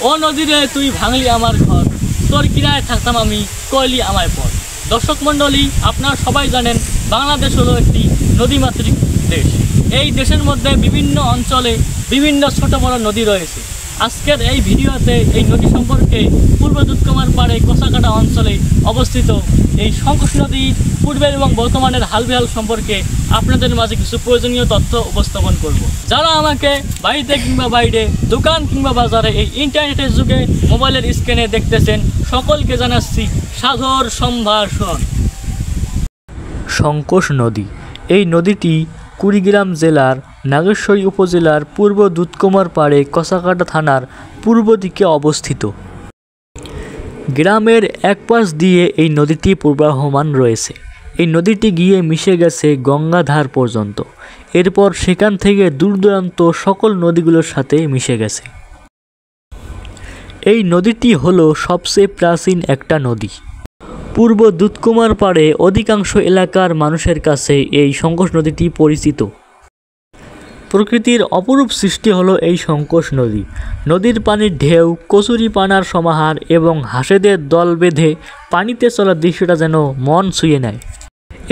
ও নদীরে তুই ভাঙলি আমার ঘর, তোর কিনারে থাকতাম আমি, কইলি আমায় পর। দর্শক মণ্ডলী, আপনারা সবাই জানেন বাংলাদেশ হলো একটি নদীমাতৃক দেশ। এই দেশের মধ্যে বিভিন্ন অঞ্চলে বিভিন্ন ছোট বড় নদী রয়েছে। আজকের এই ভিডিওতে এই নদী সম্পর্কে পূর্ব দুধকুমার পাড়ে কষাকাটা অঞ্চলে অবস্থিত এই সংকোষ নদীর পূর্বের এবং বর্তমানের হালবেহাল সম্পর্কে আপনাদের মাঝে কিছু প্রয়োজনীয় তথ্য উপস্থাপন করব। যারা আমাকে বাড়িতে কিংবা বাইরে, দোকান কিংবা বাজারে এই ইন্টারনেটের যুগে মোবাইলের স্ক্রিনে দেখতেছেন, সকলকে জানাচ্ছি সাদর সম্ভাষণ। সংকোষ নদী, এই নদীটি কুড়িগ্রাম জেলার নাগেশ্বরী উপজেলার পূর্ব দুধকুমার পাড়ে কষাকাটা থানার পূর্ব দিকে অবস্থিত। গ্রামের এক পাশ দিয়ে এই নদীটি প্রবাহমান রয়েছে। এই নদীটি গিয়ে মিশে গেছে গঙ্গাধার পর্যন্ত, এরপর সেখান থেকে দূর দূরান্ত সকল নদীগুলোর সাথে মিশে গেছে। এই নদীটি হলো সবচেয়ে প্রাচীন একটা নদী। পূর্ব দুধকুমার পাড়ে অধিকাংশ এলাকার মানুষের কাছে এই সংকোষ নদীটি পরিচিত। প্রকৃতির অপরূপ সৃষ্টি হলো এই সংকোষ নদী। নদীর পানির ঢেউ, কচুরিপানার সমাহার এবং হাঁসেদের দল বেঁধে পানিতে চলার দৃশ্যটা যেন মন ছুঁয়ে নেয়।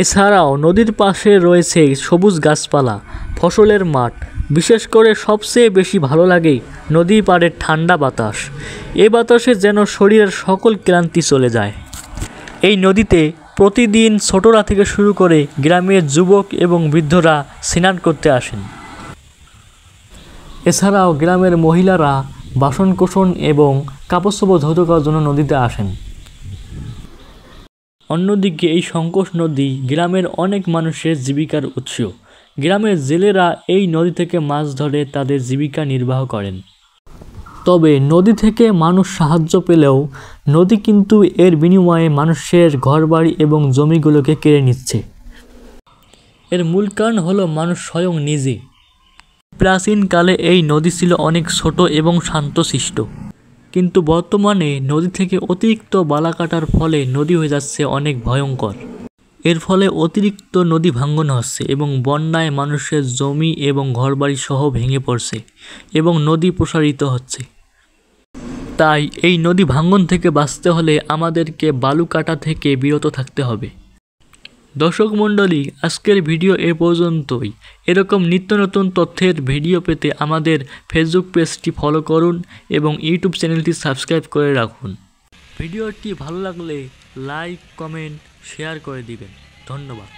এছাড়াও নদীর পাশে রয়েছে সবুজ গাছপালা, ফসলের মাঠ। বিশেষ করে সবচেয়ে বেশি ভালো লাগে নদীর পাড়ের ঠান্ডা বাতাস। এই বাতাসে যেন শরীরের সকল ক্লান্তি চলে যায়। এই নদীতে প্রতিদিন ছোটরা থেকে শুরু করে গ্রামের যুবক এবং বৃদ্ধরা স্নান করতে আসেন। এছাড়াও গ্রামের মহিলারা বাসনকোসন এবং কাপড়চোপড় ধৌত করার জন্য নদীতে আসেন। অন্যদিকে এই সংকোষ নদী গ্রামের অনেক মানুষের জীবিকার উৎস। গ্রামের জেলেরা এই নদী থেকে মাছ ধরে তাদের জীবিকা নির্বাহ করেন। তবে নদী থেকে মানুষ সাহায্য পেলেও নদী কিন্তু এর বিনিময়ে মানুষের ঘরবাড়ি এবং জমিগুলোকে কেড়ে নিচ্ছে। এর মূল কারণ হলো মানুষ স্বয়ং নিজে। প্রাচীনকালে এই নদী ছিল অনেক ছোট এবং শান্তশিষ্ট, কিন্তু বর্তমানে নদী থেকে অতিরিক্ত বালা কাটার ফলে নদী হয়ে যাচ্ছে অনেক ভয়ঙ্কর। এর ফলে অতিরিক্ত নদী ভাঙ্গন হচ্ছে এবং বন্যায় মানুষের জমি এবং ঘরবাড়ি সহ ভেঙে পড়ছে এবং নদী প্রসারিত হচ্ছে। তাই এই নদী ভাঙ্গন থেকে বাঁচতে হলে আমাদেরকে বালু কাটা থেকে বিরত থাকতে হবে। দর্শক মণ্ডলী, আজকের ভিডিও এ পর্যন্তই। এরকম নিত্য নতুন তথ্যের ভিডিও পেতে আমাদের ফেসবুক পেজটি ফলো করুন এবং ইউটিউব চ্যানেলটি সাবস্ক্রাইব করে রাখুন। ভিডিওটি ভালো লাগলে লাইক, কমেন্ট, শেয়ার করে দিবেন। ধন্যবাদ।